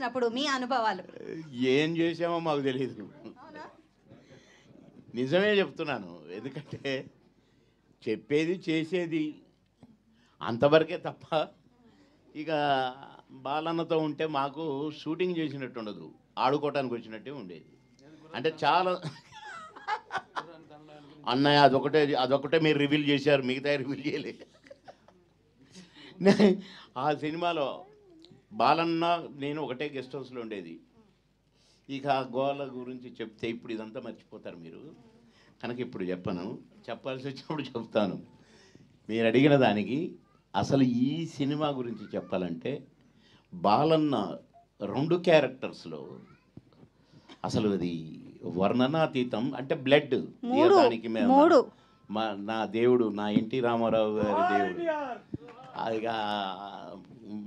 చేసినప్పుడు మీ అనుభవాలు? ఏం చేసామో మాకు తెలియదు. నిజమే చెప్తున్నాను. ఎందుకంటే చెప్పేది చేసేది అంతవరకే తప్ప ఇక బాలన్నతో ఉంటే మాకు షూటింగ్ చేసినట్టు ఉండదు, ఆడుకోవటానికి వచ్చినట్టే ఉండేది. అంటే చాలా అన్నయ్య అదొకటే మీరు రివీల్ చేశారు, మిగతా రివీల్ చేయలేదు. ఆ సినిమాలో బాలన్న నేను ఒకటే గెస్ట్ హౌస్లో ఉండేది. ఇక ఆ గోల గురించి చెప్తే ఇప్పుడు ఇదంతా మర్చిపోతారు మీరు, కనుక ఇప్పుడు చెప్పను. చెప్పాల్సి వచ్చినప్పుడు చెప్తాను. మీరు అడిగిన దానికి అసలు ఈ సినిమా గురించి చెప్పాలంటే బాలన్న 2 క్యారెక్టర్స్లో అసలు అది వర్ణనాతీతం. అంటే బ్లడ్ దానికి నా దేవుడు, నా ఎన్టీ రామారావు గారి దేవుడు, ఇక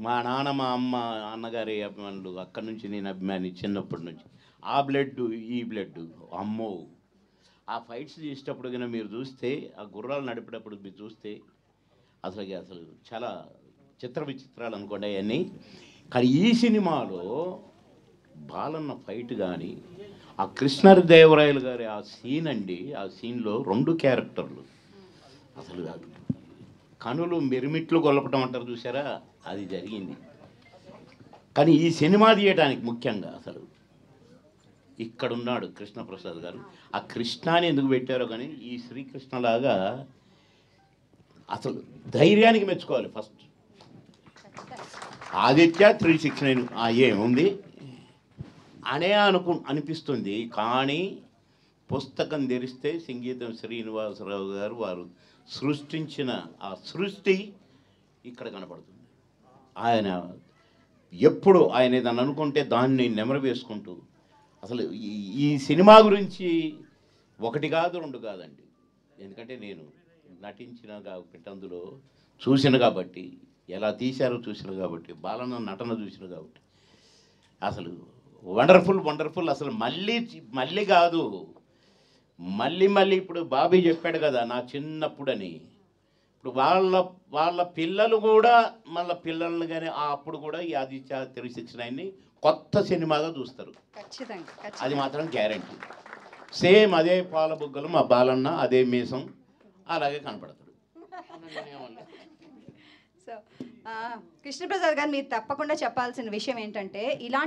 మా నాన్న మా అమ్మ అన్నగారి అభిమానులు, అక్కడి నుంచి నేను అభిమాని చిన్నప్పటి నుంచి. ఆ బ్లడ్ ఈ బ్లడ్ అమ్మో. ఆ ఫైట్స్ చేసేటప్పుడు కన్నా మీరు చూస్తే, ఆ గుర్రాలు నడిపేటప్పుడు మీరు చూస్తే అసలు చాలా చిత్ర విచిత్రాలు అనుకోండి అవన్నీ. కానీ ఈ సినిమాలో బాలన్న ఫైట్ కానీ, ఆ కృష్ణదేవరాయలు గారి ఆ సీన్ అండి, ఆ సీన్లో 2 క్యారెక్టర్లు అసలు కనులు మిరుమిట్లు గొల్లపటం అంటారు చూసారా, అది జరిగింది. కానీ ఈ సినిమా తీయడానికి ముఖ్యంగా అసలు ఇక్కడున్నాడు కృష్ణప్రసాద్ గారు. ఆ కృష్ణాని ఎందుకు పెట్టారో కానీ ఈ శ్రీకృష్ణలాగా అసలు ధైర్యానికి మెచ్చుకోవాలి ఫస్ట్. ఆదిత్య 369 ఏముంది అనే అనిపిస్తుంది. కానీ పుస్తకం తెరిస్తే సంగీతం శ్రీనివాసరావు గారు వారు సృష్టించిన ఆ సృష్టి ఇక్కడ కనపడుతుంది. ఆయన ఎప్పుడు ఆయన ఏదన్నా అనుకుంటే దాన్ని నెమరు వేసుకుంటూ అసలు ఈ సినిమా గురించి 1 కాదు 2 కాదండి. ఎందుకంటే నేను నటించిన కాబట్టి, అందులో చూసిన కాబట్టి, ఎలా తీశారో చూసిన కాబట్టి, బాలన్న నటన చూసిన కాబట్టి అసలు వండర్ఫుల్. అసలు మళ్ళీ కాదు, మళ్ళీ ఇప్పుడు బాబీ చెప్పాడు కదా నా చిన్నప్పుడని. ఇప్పుడు వాళ్ళ పిల్లలు కూడా మళ్ళీ పిల్లల్ని కానీ అప్పుడు కూడా ఈ ఆదిత్య 369ని కొత్త సినిమాగా చూస్తారు. అది మాత్రం గ్యారంటీ. సేమ్ అదే పాల బుగ్గలు మా బాలన్న, అదే మీసం, అలాగే కనపడతాడు. సో కృష్ణప్రసాద్ గారు, మీరు తప్పకుండా చెప్పాల్సిన విషయం ఏంటంటే, ఇలాంటి